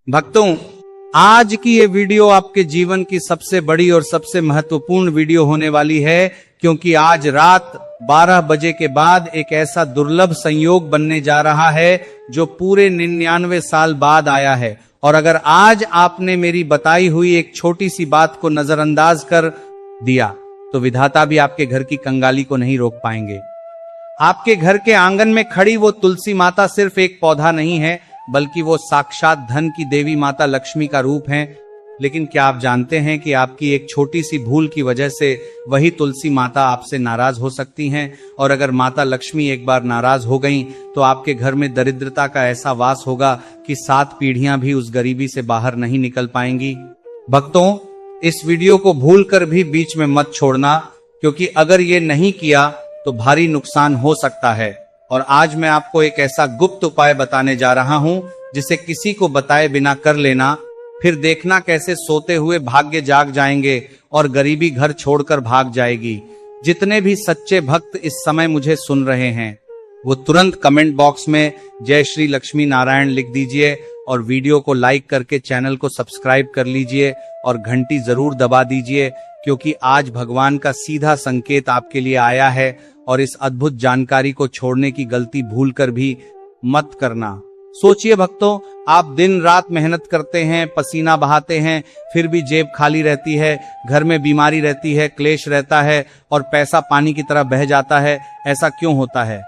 भक्तों, आज की ये वीडियो आपके जीवन की सबसे बड़ी और सबसे महत्वपूर्ण वीडियो होने वाली है, क्योंकि आज रात 12 बजे के बाद एक ऐसा दुर्लभ संयोग बनने जा रहा है जो पूरे 99 साल बाद आया है। और अगर आज आपने मेरी बताई हुई एक छोटी सी बात को नजरअंदाज कर दिया तो विधाता भी आपके घर की कंगाली को नहीं रोक पाएंगे। आपके घर के आंगन में खड़ी वो तुलसी माता सिर्फ एक पौधा नहीं है, बल्कि वो साक्षात धन की देवी माता लक्ष्मी का रूप है। लेकिन क्या आप जानते हैं कि आपकी एक छोटी सी भूल की वजह से वही तुलसी माता आपसे नाराज हो सकती हैं, और अगर माता लक्ष्मी एक बार नाराज हो गईं तो आपके घर में दरिद्रता का ऐसा वास होगा कि 7 पीढ़ियां भी उस गरीबी से बाहर नहीं निकल पाएंगी। भक्तों, इस वीडियो को भूल कर भी बीच में मत छोड़ना, क्योंकि अगर ये नहीं किया तो भारी नुकसान हो सकता है। और आज मैं आपको एक ऐसा गुप्त उपाय बताने जा रहा हूं जिसे किसी को बताए बिना कर लेना, फिर देखना कैसे सोते हुए भाग्य जाग जाएंगे और गरीबी घर छोड़कर भाग जाएगी। जितने भी सच्चे भक्त इस समय मुझे सुन रहे हैं वो तुरंत कमेंट बॉक्स में जय श्री लक्ष्मी नारायण लिख दीजिए और वीडियो को लाइक करके चैनल को सब्सक्राइब कर लीजिए और घंटी जरूर दबा दीजिए, क्योंकि आज भगवान का सीधा संकेत आपके लिए आया है। और इस अद्भुत जानकारी को छोड़ने की गलती भूलकर भी मत करना। सोचिए भक्तों, आप दिन रात मेहनत करते हैं, पसीना बहाते हैं, फिर भी जेब खाली रहती है, घर में बीमारी रहती है, क्लेश रहता है और पैसा पानी की तरह बह जाता है। ऐसा क्यों होता है?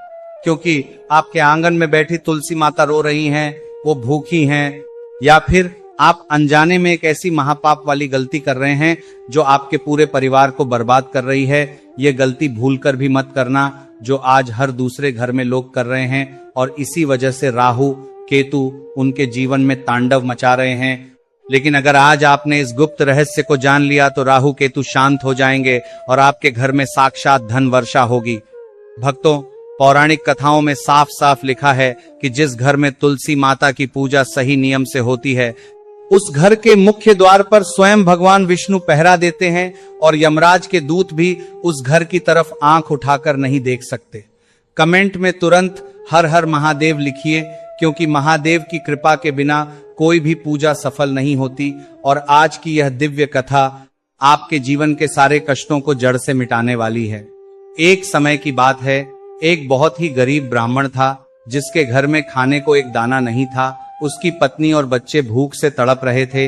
क्योंकि आपके आंगन में बैठी तुलसी माता रो रही हैं, वो भूखी हैं, या फिर आप अनजाने में एक ऐसी महापाप वाली गलती कर रहे हैं जो आपके पूरे परिवार को बर्बाद कर रही है। ये गलती भूलकर भी मत करना जो आज हर दूसरे घर में लोग कर रहे हैं, और इसी वजह से राहु केतु उनके जीवन में तांडव मचा रहे हैं। लेकिन अगर आज आपने इस गुप्त रहस्य को जान लिया तो राहु केतु शांत हो जाएंगे और आपके घर में साक्षात धन वर्षा होगी। भक्तों, पौराणिक कथाओं में साफ साफ लिखा है कि जिस घर में तुलसी माता की पूजा सही नियम से होती है, उस घर के मुख्य द्वार पर स्वयं भगवान विष्णु पहरा देते हैं और यमराज के दूत भी उस घर की तरफ आंख उठाकर नहीं देख सकते। कमेंट में तुरंत हर हर महादेव लिखिए, क्योंकि महादेव की कृपा के बिना कोई भी पूजा सफल नहीं होती। और आज की यह दिव्य कथा आपके जीवन के सारे कष्टों को जड़ से मिटाने वाली है। एक समय की बात है, एक बहुत ही गरीब ब्राह्मण था जिसके घर में खाने को एक दाना नहीं था। उसकी पत्नी और बच्चे भूख से तड़प रहे थे,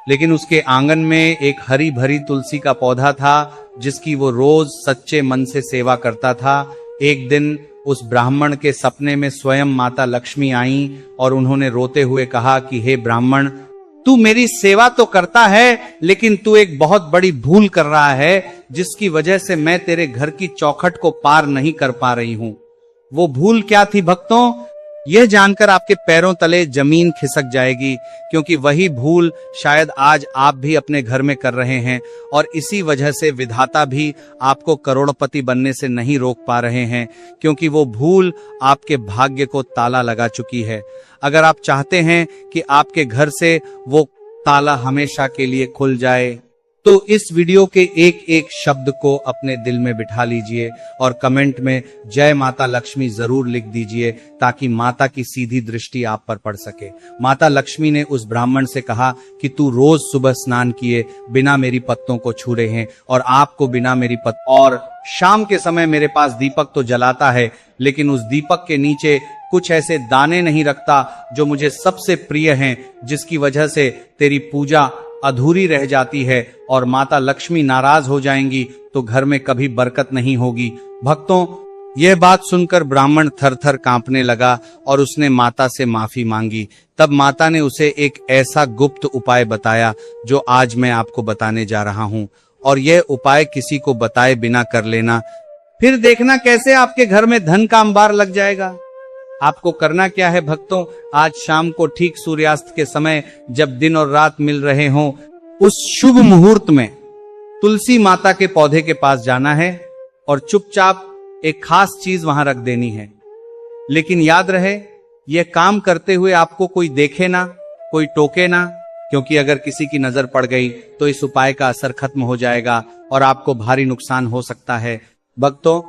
लेकिन उसके आंगन में एक हरी भरी तुलसी का पौधा था जिसकी वो रोज सच्चे मन से सेवा करता था। एक दिन उस ब्राह्मण के सपने में स्वयं माता लक्ष्मी आईं और उन्होंने रोते हुए कहा कि हे ब्राह्मण, तू मेरी सेवा तो करता है, लेकिन तू एक बहुत बड़ी भूल कर रहा है जिसकी वजह से मैं तेरे घर की चौखट को पार नहीं कर पा रही हूँ। वो भूल क्या थी भक्तों? यह जानकर आपके पैरों तले जमीन खिसक जाएगी, क्योंकि वही भूल शायद आज आप भी अपने घर में कर रहे हैं, और इसी वजह से विधाता भी आपको करोड़पति बनने से नहीं रोक पा रहे हैं, क्योंकि वो भूल आपके भाग्य को ताला लगा चुकी है। अगर आप चाहते हैं कि आपके घर से वो ताला हमेशा के लिए खुल जाए तो इस वीडियो के एक एक शब्द को अपने दिल में बिठा लीजिए और कमेंट में जय माता लक्ष्मी जरूर लिख दीजिए, ताकि माता की सीधी दृष्टि आप पर पड़ सके। माता लक्ष्मी ने उस ब्राह्मण से कहा कि तू रोज सुबह स्नान किए बिना मेरी पत्तों को छू रहे हैं, और आपको बिना मेरी और शाम के समय मेरे पास दीपक तो जलाता है, लेकिन उस दीपक के नीचे कुछ ऐसे दाने नहीं रखता जो मुझे सबसे प्रिय हैं, जिसकी वजह से तेरी पूजा अधूरी रह जाती है और माता लक्ष्मी नाराज हो जाएंगी तो घर में कभी बरकत नहीं होगी। भक्तों, यह बात सुनकर ब्राह्मण थर थर कांपने लगा और उसने माता से माफी मांगी। तब माता ने उसे एक ऐसा गुप्त उपाय बताया जो आज मैं आपको बताने जा रहा हूँ, और यह उपाय किसी को बताए बिना कर लेना, फिर देखना कैसे आपके घर में धन का अंबार लग जाएगा। आपको करना क्या है भक्तों? आज शाम को ठीक सूर्यास्त के समय, जब दिन और रात मिल रहे हों, उस शुभ मुहूर्त में तुलसी माता के पौधे के पास जाना है और चुपचाप एक खास चीज वहां रख देनी है। लेकिन याद रहे, यह काम करते हुए आपको कोई देखे ना, कोई टोके ना, क्योंकि अगर किसी की नजर पड़ गई तो इस उपाय का असर खत्म हो जाएगा और आपको भारी नुकसान हो सकता है। भक्तों,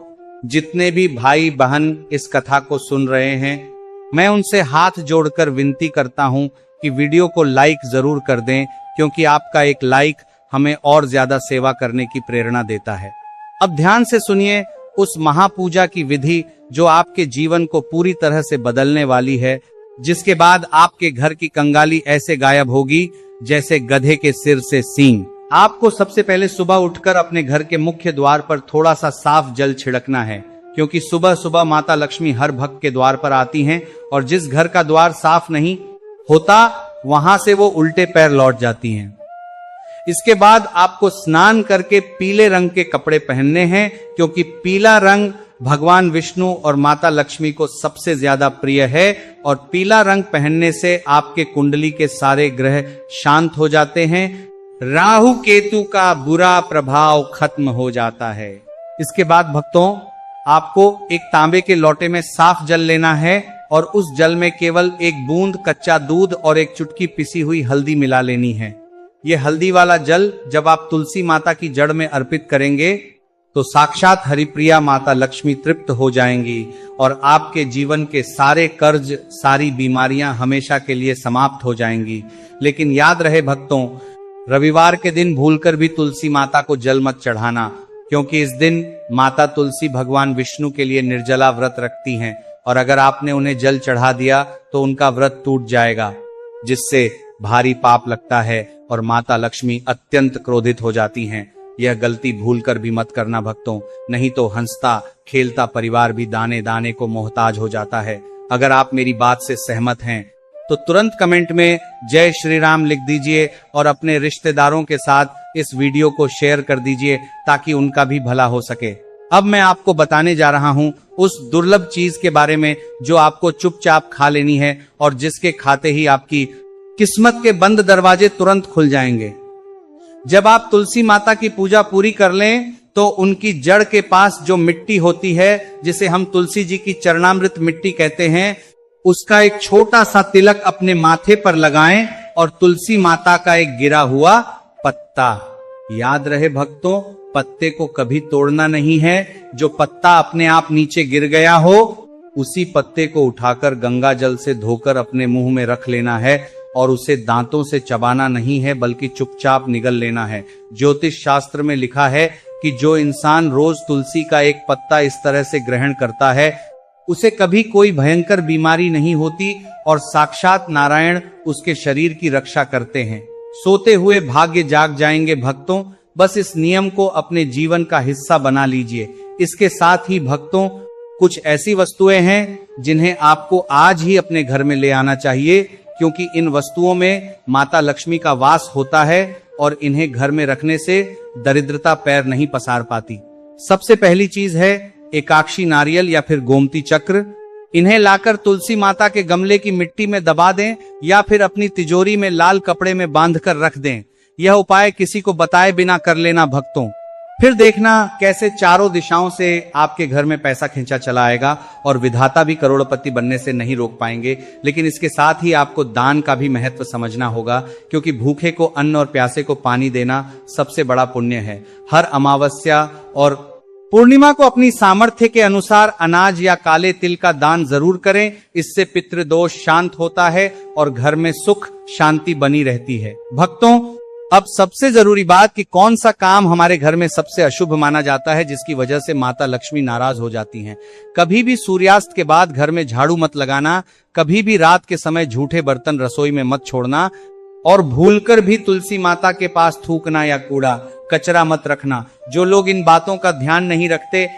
जितने भी भाई बहन इस कथा को सुन रहे हैं, मैं उनसे हाथ जोड़कर विनती करता हूं कि वीडियो को लाइक जरूर कर दें, क्योंकि आपका एक लाइक हमें और ज्यादा सेवा करने की प्रेरणा देता है। अब ध्यान से सुनिए उस महापूजा की विधि जो आपके जीवन को पूरी तरह से बदलने वाली है, जिसके बाद आपके घर की कंगाली ऐसे गायब होगी जैसे गधे के सिर से सींग। आपको सबसे पहले सुबह उठकर अपने घर के मुख्य द्वार पर थोड़ा सा साफ जल छिड़कना है, क्योंकि सुबह सुबह माता लक्ष्मी हर भक्त के द्वार पर आती हैं और जिस घर का द्वार साफ नहीं होता वहां से वो उल्टे पैर लौट जाती हैं। इसके बाद आपको स्नान करके पीले रंग के कपड़े पहनने हैं, क्योंकि पीला रंग भगवान विष्णु और माता लक्ष्मी को सबसे ज्यादा प्रिय है और पीला रंग पहनने से आपके कुंडली के सारे ग्रह शांत हो जाते हैं, राहु केतु का बुरा प्रभाव खत्म हो जाता है। इसके बाद भक्तों, आपको एक तांबे के लोटे में साफ जल लेना है और उस जल में केवल एक बूंद कच्चा दूध और एक चुटकी पिसी हुई हल्दी मिला लेनी है। यह हल्दी वाला जल जब आप तुलसी माता की जड़ में अर्पित करेंगे तो साक्षात हरिप्रिया माता लक्ष्मी तृप्त हो जाएंगी और आपके जीवन के सारे कर्ज, सारी बीमारियां हमेशा के लिए समाप्त हो जाएंगी। लेकिन याद रहे भक्तों, रविवार के दिन भूलकर भी तुलसी माता को जल मत चढ़ाना, क्योंकि इस दिन माता तुलसी भगवान विष्णु के लिए निर्जला व्रत रखती हैं और अगर आपने उन्हें जल चढ़ा दिया तो उनका व्रत टूट जाएगा, जिससे भारी पाप लगता है और माता लक्ष्मी अत्यंत क्रोधित हो जाती हैं। यह गलती भूलकर भी मत करना भक्तों, नहीं तो हंसता खेलता परिवार भी दाने दाने को मोहताज हो जाता है। अगर आप मेरी बात से सहमत हैं तो तुरंत कमेंट में जय श्री राम लिख दीजिए और अपने रिश्तेदारों के साथ इस वीडियो को शेयर कर दीजिए ताकि उनका भी भला हो सके। अब मैं आपको बताने जा रहा हूं उस दुर्लभ चीज के बारे में जो आपको चुपचाप खा लेनी है और जिसके खाते ही आपकी किस्मत के बंद दरवाजे तुरंत खुल जाएंगे। जब आप तुलसी माता की पूजा पूरी कर लें तो उनकी जड़ के पास जो मिट्टी होती है, जिसे हम तुलसी जी की चरणामृत मिट्टी कहते हैं, उसका एक छोटा सा तिलक अपने माथे पर लगाएं और तुलसी माता का एक गिरा हुआ पत्ता, याद रहे भक्तों, पत्ते को कभी तोड़ना नहीं है। जो पत्ता अपने आप नीचे गिर गया हो उसी पत्ते को उठाकर गंगा जल से धोकर अपने मुंह में रख लेना है और उसे दांतों से चबाना नहीं है, बल्कि चुपचाप निगल लेना है। ज्योतिष शास्त्र में लिखा है कि जो इंसान रोज तुलसी का एक पत्ता इस तरह से ग्रहण करता है उसे कभी कोई भयंकर बीमारी नहीं होती और साक्षात नारायण उसके शरीर की रक्षा करते हैं। सोते हुए भाग्य जाग जाएंगे भक्तों, बस इस नियम को अपने जीवन का हिस्सा बना लीजिए। इसके साथ ही भक्तों, कुछ ऐसी वस्तुएं हैं जिन्हें आपको आज ही अपने घर में ले आना चाहिए, क्योंकि इन वस्तुओं में माता लक्ष्मी का वास होता है और इन्हें घर में रखने से दरिद्रता पैर नहीं पसार पाती। सबसे पहली चीज है एकाक्षी नारियल या फिर गोमती चक्र। इन्हें लाकर तुलसी माता के गमले की मिट्टी में दबा दें या फिर अपनी तिजोरी में लाल कपड़े में बांधकर रख दें। यह उपाय किसी को बताए बिना कर लेना भक्तों, फिर देखना कैसे चारों दिशाओं से आपके घर में पैसा खींचा चला आएगा और विधाता भी करोड़पति बनने से नहीं रोक पाएंगे। लेकिन इसके साथ ही आपको दान का भी महत्व समझना होगा, क्योंकि भूखे को अन्न और प्यासे को पानी देना सबसे बड़ा पुण्य है। हर अमावस्या और पूर्णिमा को अपनी सामर्थ्य के अनुसार अनाज या काले तिल का दान जरूर करें। इससे पितृदोष शांत होता है और घर में सुख शांति बनी रहती है। भक्तों, अब सबसे जरूरी बात कि कौन सा काम हमारे घर में सबसे अशुभ माना जाता है, जिसकी वजह से माता लक्ष्मी नाराज हो जाती हैं। कभी भी सूर्यास्त के बाद घर में झाड़ू मत लगाना, कभी भी रात के समय झूठे बर्तन रसोई में मत छोड़ना और भूलकर भी तुलसी माता के पास थूकना या कूड़ा कचरा मत रखना। जो लोग इन बातों का ध्यान नहीं रखते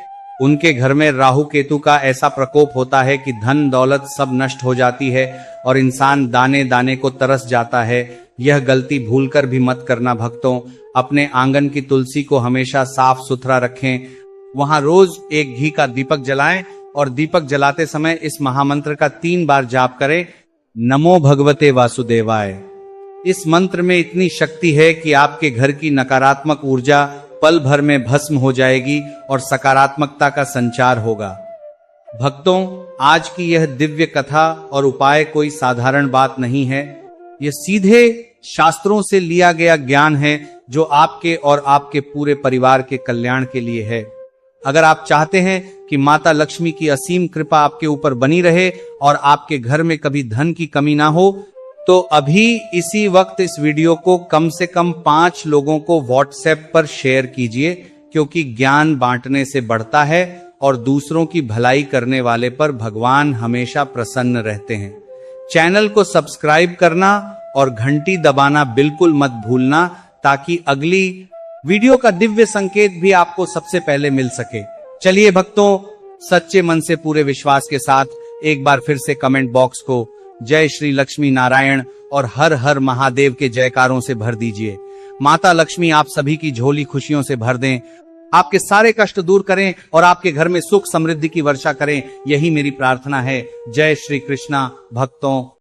उनके घर में राहु केतु का ऐसा प्रकोप होता है कि धन दौलत सब नष्ट हो जाती है और इंसान दाने दाने को तरस जाता है। यह गलती भूलकर भी मत करना भक्तों। अपने आंगन की तुलसी को हमेशा साफ सुथरा रखें। वहां रोज एक घी का दीपक जलाएं और दीपक जलाते समय इस महामंत्र का 3 बार जाप करें, नमो भगवते वासुदेवाय। इस मंत्र में इतनी शक्ति है कि आपके घर की नकारात्मक ऊर्जा पल भर में भस्म हो जाएगी और सकारात्मकता का संचार होगा। भक्तों, आज की यह दिव्य कथा और उपाय कोई साधारण बात नहीं है। यह सीधे शास्त्रों से लिया गया ज्ञान है जो आपके और आपके पूरे परिवार के कल्याण के लिए है। अगर आप चाहते हैं कि माता लक्ष्मी की असीम कृपा आपके ऊपर बनी रहे और आपके घर में कभी धन की कमी ना हो, तो अभी इसी वक्त इस वीडियो को कम से कम 5 लोगों को व्हाट्सएप पर शेयर कीजिए, क्योंकि ज्ञान बांटने से बढ़ता है और दूसरों की भलाई करने वाले पर भगवान हमेशा प्रसन्न रहते हैं। चैनल को सब्सक्राइब करना और घंटी दबाना बिल्कुल मत भूलना, ताकि अगली वीडियो का दिव्य संकेत भी आपको सबसे पहले मिल सके। चलिए भक्तों, सच्चे मन से पूरे विश्वास के साथ एक बार फिर से कमेंट बॉक्स को जय श्री लक्ष्मी नारायण और हर हर महादेव के जयकारों से भर दीजिए। माता लक्ष्मी आप सभी की झोली खुशियों से भर दें, आपके सारे कष्ट दूर करें और आपके घर में सुख समृद्धि की वर्षा करें, यही मेरी प्रार्थना है। जय श्री कृष्णा भक्तों।